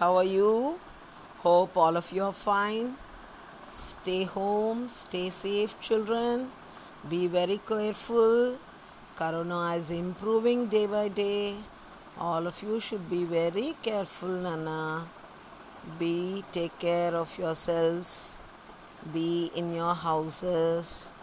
How are you? Hope all of you are fine. Stay home, stay safe, children. Be very careful. Corona is improving day by day. All of you should be very careful, Nana. Take care of yourselves. Be in your houses.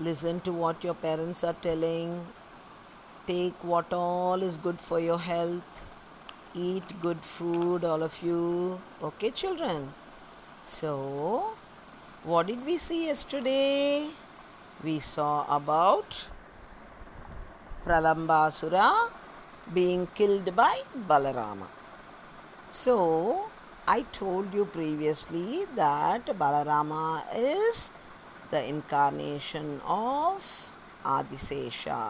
Listen to what your parents are telling. Take what all is good for your health. Eat good food, all of you. Okay, children? So, what did we see yesterday? We saw about Pralambasura being killed by Balarama. So, I told you previously that Balarama is the incarnation of Adisesha.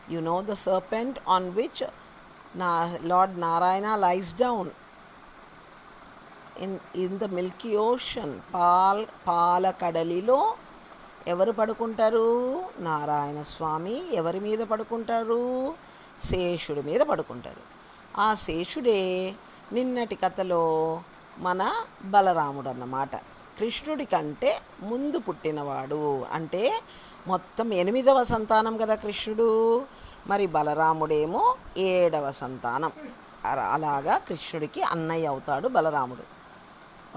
You know the serpent on which Lord Narayana lies down in the Milky Ocean. పాలకడలిలో ఎవరు పడుకుంటారు? నారాయణ స్వామి ఎవరి మీద పడుకుంటారు? శేషుడి మీద పడుకుంటారు. ఆ శేషుడే నిన్నటి కథలో మన బలరాముడు అన్నమాట. కృష్ణుడి కంటే ముందు పుట్టినవాడు. అంటే మొత్తం 8వ సంతానం కదా కృష్ణుడు. మరి బలరాముడేమో 7వ సంతానం. అలాగా కృష్ణుడికి అన్నయ్య అవుతాడు బలరాముడు.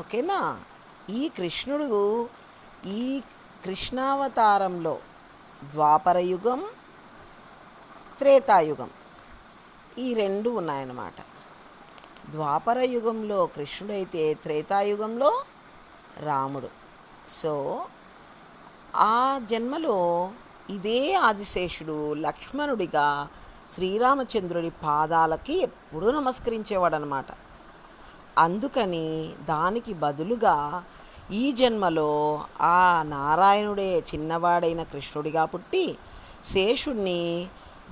ఓకేనా? ఈ కృష్ణుడు ఈ కృష్ణావతారంలో ద్వాపరయుగం, త్రేతాయుగం ఈ రెండు ఉన్నాయన్నమాట. ద్వాపరయుగంలో కృష్ణుడైతే త్రేతాయుగంలో రాముడు. సో ఆ జన్మలో ఇదే ఆదిశేషుడు లక్ష్మణుడిగా శ్రీరామచంద్రుడి పాదాలకి ఎప్పుడూ నమస్కరించేవాడనమాట. అందుకని దానికి బదులుగా ఈ జన్మలో ఆ నారాయణుడే చిన్నవాడైన కృష్ణుడిగా పుట్టి శేషుణ్ణి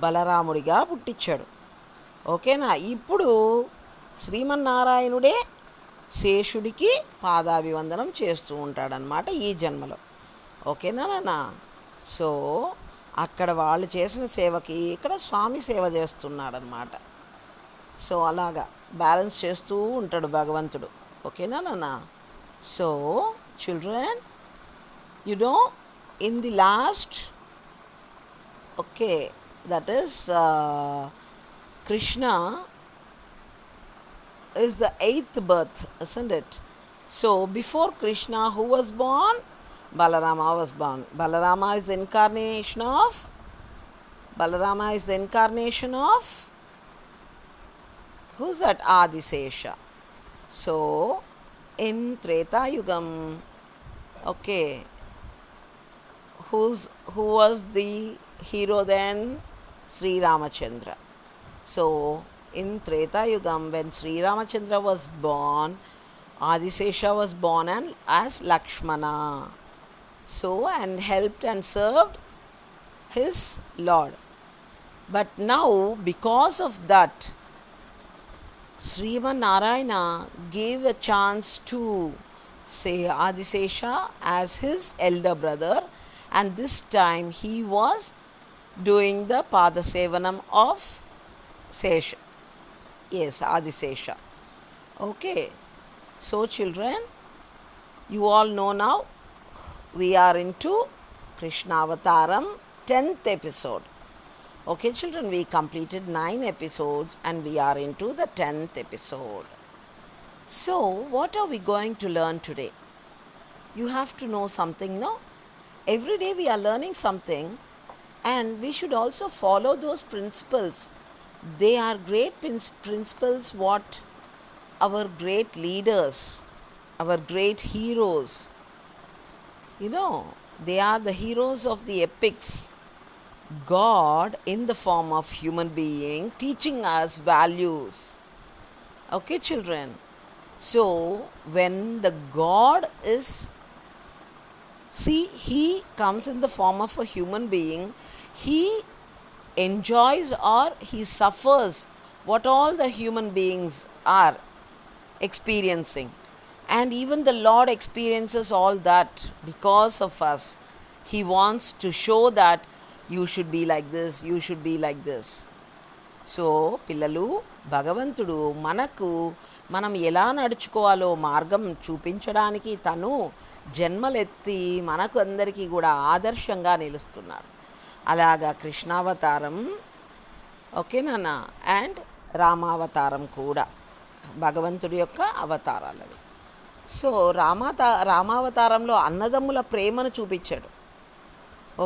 బలరాముడిగా పుట్టించాడు. ఓకేనా? ఇప్పుడు శ్రీమన్నారాయణుడే శేషుడికి పాదాభివందనం చేస్తూ ఉంటాడనమాట ఈ జన్మలో. ఓకేనా నాన్న? సో అక్కడ వాళ్ళు చేసిన సేవకి ఇక్కడ స్వామి సేవ చేస్తున్నాడనమాట. సో అలాగా బ్యాలెన్స్ చేస్తూ ఉంటాడు భగవంతుడు. ఓకేనా నాన్న? So children, you know, in the last, okay, that is Krishna is the 8th birth, isn't it? So before Krishna, who was born? Balarama was born. Balarama is the incarnation of who's that? Adisesha. So in Treta Yugam, okay, who was the hero then? Sri Ramachandra. So in Treta Yugam, when Sri Ramachandra was born, Adisesha was born as Lakshmana. So, and helped and served his Lord. But now, because of that, Sriman Narayana gave a chance to say Adisesha as his elder brother, and this time he was doing the Padasevanam of Sesha. Yes, Adisesha. Okay. So children, you all know now we are into Krishna Avataram 10th episode. Okay children, we completed 9 episodes and we are into the 10th episode. So what are we going to learn today? You have to know something, no? Every day we are learning something, and we should also follow those principles. They are great principles what our great leaders, our great heroes, you know, they are the heroes of the epics. God in the form of human being teaching us values. Okay children? So when the God is, see, he comes in the form of a human being, he enjoys or he suffers what all the human beings are experiencing. And even the Lord experiences all that because of us. He wants to show that you should be like this, you should be like this. So పిల్లలు, భగవంతుడు మనం ఎలా నడుచుకోవాలో మార్గం చూపించడానికి తను జన్మలెత్తి మనకు అందరికీ కూడా ఆదర్శంగా నిలుస్తున్నాడు. అలాగా కృష్ణావతారం, ఓకేనా, అండ్ రామావతారం కూడా భగవంతుడి యొక్క అవతారాలవి. సో రామావతారంలో అన్నదమ్ముల ప్రేమను చూపించాడు,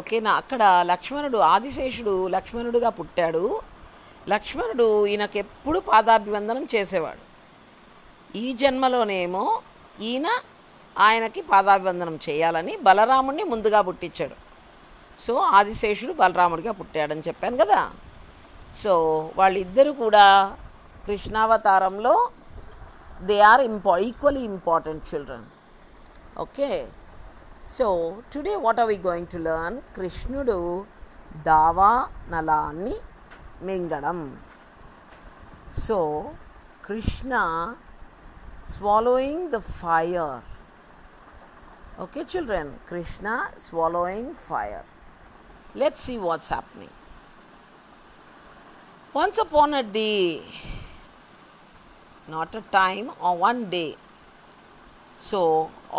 ఓకేనా. అక్కడ లక్ష్మణుడు, ఆదిశేషుడు లక్ష్మణుడుగా పుట్టాడు. లక్ష్మణుడు ఈయనకెప్పుడు పాదాభివందనం చేసేవాడు. ఈ జన్మలోనేమో ఈయన ఆయనకి పాదాభివందనం చేయాలని బలరాముడిని ముందుగా పుట్టించాడు. సో ఆదిశేషుడు బలరాముడిగా పుట్టాడని చెప్పాను కదా. సో వాళ్ళిద్దరూ కూడా కృష్ణావతారంలో they are equally important children. Okay, so today what are we going to learn? కృష్ణుడు దావా నలాన్ని మింగడం. So Krishna swallowing the fire. Okay children, Krishna swallowing fire. Let's see what's happening. Once upon a day, not a time, or one day, so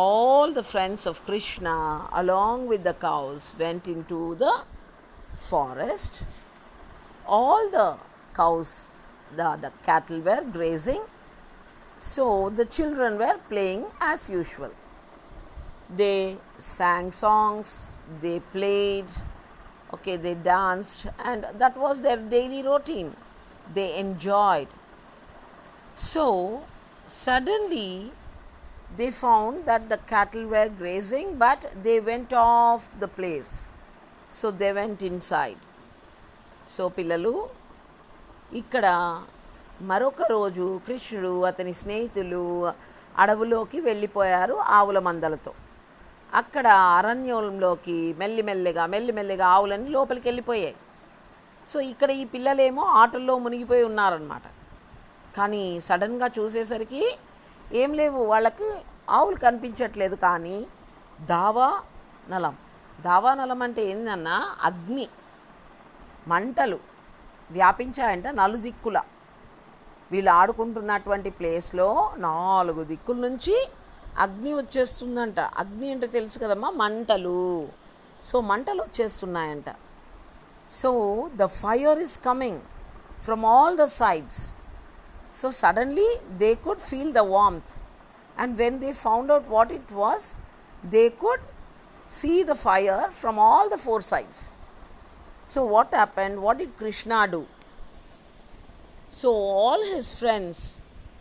all the friends of Krishna along with the cows went into the forest. All the cows, the cattle were grazing. So the children were playing as usual. They sang songs, they played, okay, they danced, and that was their daily routine. They enjoyed. So suddenly they found that the cattle were grazing, but they went off the place. So they went inside. So పిల్లలు, ఇక్కడ మరొక రోజు కృష్ణుడు అతని స్నేహితులు అడవులోకి వెళ్ళిపోయారు ఆవుల మందలతో. అక్కడ అరణ్యంలోకి మెల్లిమెల్లిగా ఆవులన్నీ లోపలికి వెళ్ళిపోయాయి. సో ఇక్కడ ఈ పిల్లలేమో ఆటల్లో మునిగిపోయి ఉన్నారనమాట. కానీ సడన్గా చూసేసరికి ఏం లేవు, వాళ్ళకి ఆవులు కనిపించట్లేదు. కానీ దావానలం అంటే ఏంటన్నా, అగ్ని మంటలు వ్యాపించాయంట నలుదిక్కుల. వీళ్ళు ఆడుకుంటున్నటువంటి ప్లేస్లో 4 దిక్కుల నుంచి అగ్ని వచ్చేస్తుందంట. అగ్ని అంటే తెలుసు కదమ్మా, మంటలు. సో మంటలు వచ్చేస్తున్నాయంట. So the fire is coming from all the sides. So suddenly they could feel the warmth, and when they found out what it was, they could see the fire from all the 4 sides. So what happened? What did Krishna do? So all his friends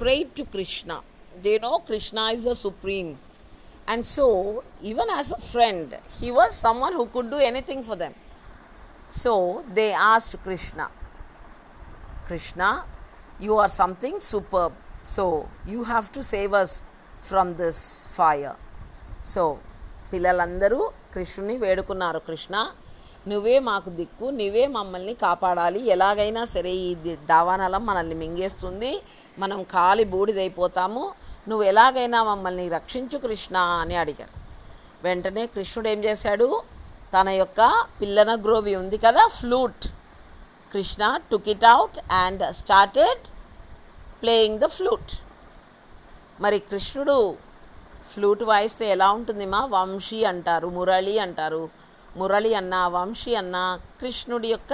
prayed to Krishna. They know Krishna is the supreme, and so even as a friend, he was someone who could do anything for them. So they asked Krishna, you are something superb, so you have to save us from this fire. So పిల్లలందరూ కృష్ణుని వేడుకున్నారు, కృష్ణ నువ్వే మాకు దిక్కు, నువ్వే మమ్మల్ని కాపాడాలి, ఎలాగైనా సరే ఈ దావానలం మనల్ని మింగేస్తుంది, మనం కాలి బూడిదైపోతాము, నువ్వు ఎలాగైనా మమ్మల్ని రక్షించు కృష్ణ అని అడిగారు. వెంటనే కృష్ణుడు ఏం చేశాడు, తన యొక్క పిల్లన గ్రోవి ఉంది కదా, flute, Krishna took it out and started playing the flute. మరి కృష్ణుడు ఫ్లూట్ వాయిస్తే ఎలా ఉంటుంది మా? వంశీ అంటారు, మురళి అంటారు. మురళి అన్న, వంశీ అన్న కృష్ణుడి యొక్క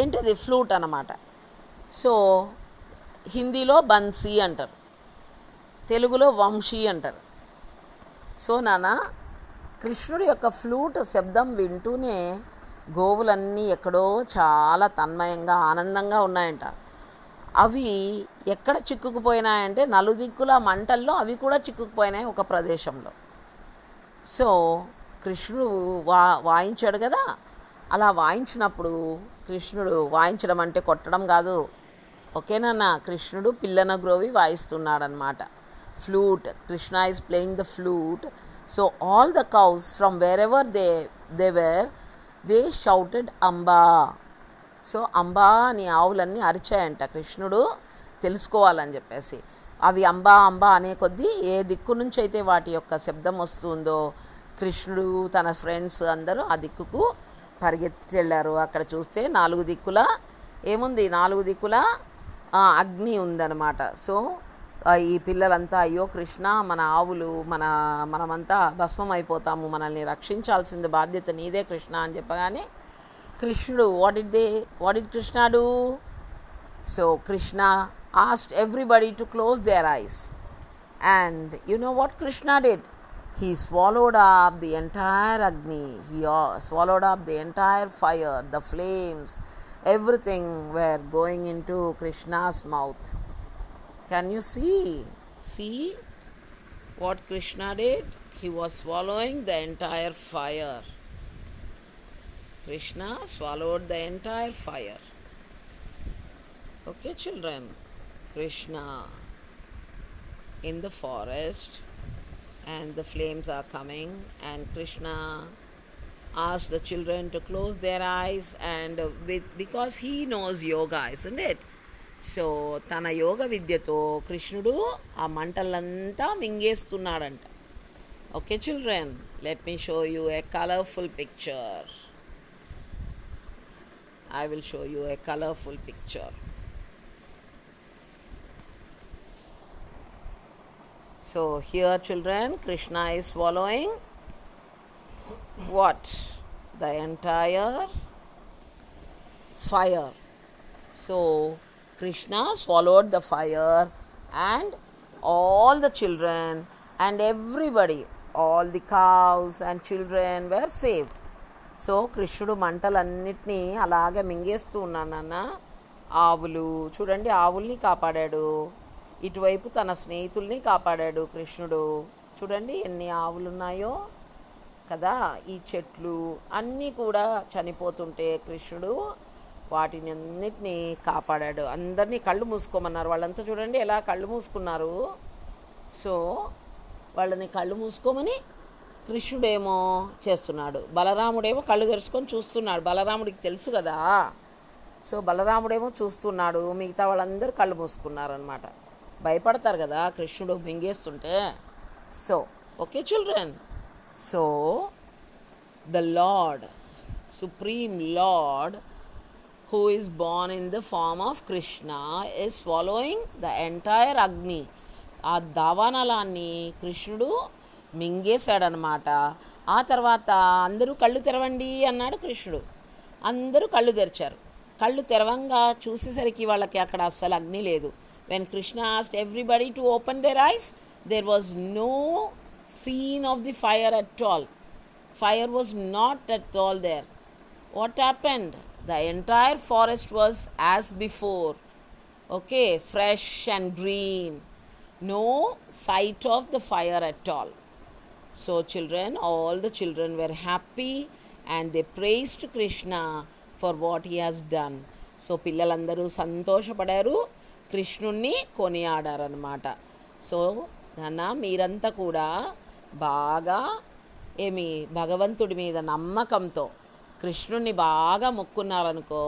ఏంటిది ఫ్లూట్ అన్నమాట. సో హిందీలో బన్సీ అంటారు, తెలుగులో వంశీ అంటారు. సో నాన్న, కృష్ణుడి యొక్క ఫ్లూట్ శబ్దం వింటూనే గోవులన్నీ ఎక్కడో చాలా తన్మయంగా ఆనందంగా ఉన్నాయంట. అవి ఎక్కడ చిక్కుకుపోయినాయంటే నలుదిక్కుల మంటల్లో అవి కూడా చిక్కుకుపోయినాయి ఒక ప్రదేశంలో. సో కృష్ణుడు వాయించాడు కదా, అలా వాయించినప్పుడు కృష్ణుడు వాయించడం అంటే కొట్టడం కాదు, ఓకేనా, కృష్ణుడు పిల్లన గ్రోవి వాయిస్తున్నాడనమాట. Flute, Krishna is playing the flute. So all the cows from wherever they were, they shouted అంబా. సో అంబా అని ఆవులన్నీ అరిచాయంట, కృష్ణుడు తెలుసుకోవాలని చెప్పేసి. అవి అంబా అంబా అనే కొద్దీ ఏ దిక్కు నుంచి అయితే వాటి యొక్క శబ్దం వస్తుందో కృష్ణుడు తన ఫ్రెండ్స్ అందరూ ఆ దిక్కుకు పరిగెత్తి వెళ్ళారు. అక్కడ చూస్తే 4 దిక్కుల ఏముంది, 4 దిక్కుల అగ్ని ఉందన్నమాట. సో ఈ పిల్లలంతా అయ్యో కృష్ణ, మన ఆవులు మనమంతా భస్మం అయిపోతాము, మనల్ని రక్షించాల్సింది బాధ్యత నీదే కృష్ణ అని చెప్పగానే కృష్ణుడు what did Krishna do? So Krishna asked everybody to close their eyes. And you know what Krishna did? He swallowed up the entire Agni. He swallowed up the entire fire, the flames, everything were going into Krishna's mouth. Can you see? See what Krishna did? He was swallowing the entire fire. Krishna swallowed the entire fire. Okay, children. Krishna in the forest, and the flames are coming, and Krishna asked the children to close their eyes, and because he knows yoga, isn't it? So తన యోగ విద్యతో కృష్ణుడు ఆ మంటలంతా మింగేస్తున్నాడంట. Okay children, let me show you a colourful picture. I will show you a colorful picture. So here children, Krishna is swallowing what? The entire fire. So Krishna swallowed the fire, and all the children and everybody, all the cows and children were saved. So కృష్ణుడు మంటలన్నిటినీ అలాగే మింగేస్తూ ఉన్నానన్న. ఆవులు చూడండి, ఆవుల్ని కాపాడాడు, ఇటువైపు తన స్నేహితుల్ని కాపాడాడు కృష్ణుడు. చూడండి ఎన్ని ఆవులు ఉన్నాయో కదా. ఈ చెట్లు అన్నీ కూడా చనిపోతుంటే కృష్ణుడు వాటిని అన్నిటినీ కాపాడాడు. అందరినీ కళ్ళు మూసుకోమన్నారు, వాళ్ళంతా చూడండి ఎలా కళ్ళు మూసుకున్నారు. సో వాళ్ళని కళ్ళు మూసుకోమని కృష్ణుడేమో చేస్తున్నాడు, బలరాముడేమో కళ్ళు తెరుచుకొని చూస్తున్నాడు. బలరాముడికి తెలుసు కదా. సో బలరాముడేమో చూస్తున్నాడు, మిగతా వాళ్ళందరూ కళ్ళు మూసుకున్నారనమాట. భయపడతారు కదా కృష్ణుడు మింగేస్తుంటే. So okay children, so the lord, supreme lord, who is born in the form of Krishna, is swallowing the entire Agni. ఆ దావానలాన్ని కృష్ణుడు మింగేశాడనమాట. ఆ తర్వాత అందరూ కళ్ళు తెరవండి అన్నాడు కృష్ణుడు. అందరూ కళ్ళు తెరిచారు. కళ్ళు తెరవంగా చూసేసరికి వాళ్ళకి అక్కడ అస్సలు అగ్ని లేదు. When Krishna asked everybody to open their eyes, there was no scene of the fire at all. Fire was not at all there. What happened? The entire forest was as before, okay, fresh and green. No sight of the fire at all. So children, all the children were happy and they praised Krishna for what he has done. So పిల్లలందరూ సంతోషపడారు, కృష్ణుణ్ణి కొనియాడారనమాట. So నాన్న మీరంతా కూడా బాగా భగవంతుడి మీద నమ్మకంతో కృష్ణుణ్ణి బాగా మొక్కున్నారనుకో,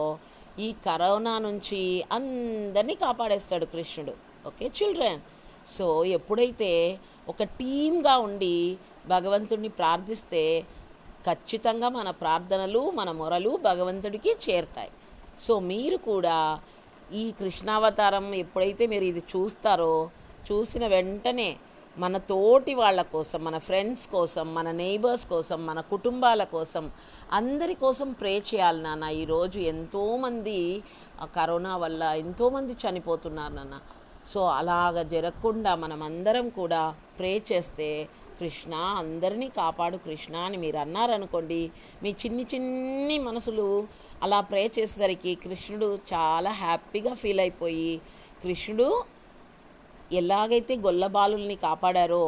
ఈ కరోనా నుంచి అందరినీ కాపాడేస్తాడు కృష్ణుడు. ఓకే చిల్డ్రన్, సో ఎప్పుడైతే ఒక టీమ్గా ఉండి భగవంతుడిని ప్రార్థిస్తే ఖచ్చితంగా మన ప్రార్థనలు, మన మొరలు భగవంతుడికి చేరుతాయి. సో మీరు కూడా ఈ కృష్ణావతారం ఎప్పుడైతే మీరు ఇది చూస్తారో, చూసిన వెంటనే మన తోటి వాళ్ళ కోసం, మన ఫ్రెండ్స్ కోసం, మన నైబర్స్ కోసం, మన కుటుంబాల కోసం, అందరి కోసం ప్రే చేయాలి నాన్న. ఈరోజు ఎంతోమంది కరోనా వల్ల ఎంతోమంది చనిపోతున్నారు నాన్న. సో అలాగ జరగకుండా మనం అందరం కూడా ప్రే చేస్తే, కృష్ణ అందరినీ కాపాడు కృష్ణ అని మీరు అన్నారనుకోండి, మీ చిన్ని మనసులు అలా ప్రే చేసేసరికి కృష్ణుడు చాలా హ్యాపీగా ఫీల్ అయిపోయి, కృష్ణుడు ఎలాగైతే గొల్లబాలుల్ని కాపాడారో,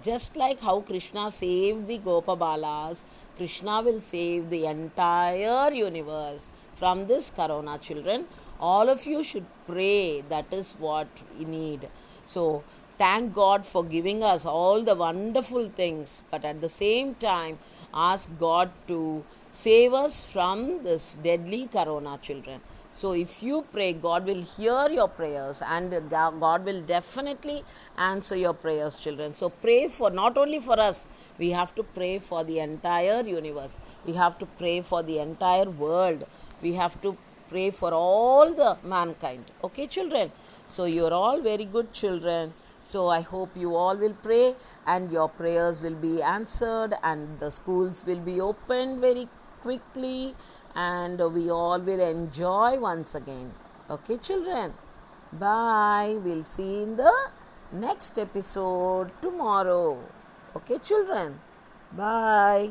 just like how Krishna save the gopabalas, Krishna will save the entire universe from this corona. Children, all of you should pray. That is what we need. So thank God for giving us all the wonderful things, but at the same time ask God to save us from this deadly corona, children. So if you pray, God will hear your prayers and God will definitely answer your prayers, children. So pray for, not only for us, we have to pray for the entire universe. We have to pray for the entire world. We have to pray for all the mankind. Okay, children? So you're all very good children. So I hope you all will pray and your prayers will be answered and the schools will be opened very quickly and we all will enjoy once again. Okay, children? Bye. We'll see you in the next episode tomorrow. Okay, children? Bye.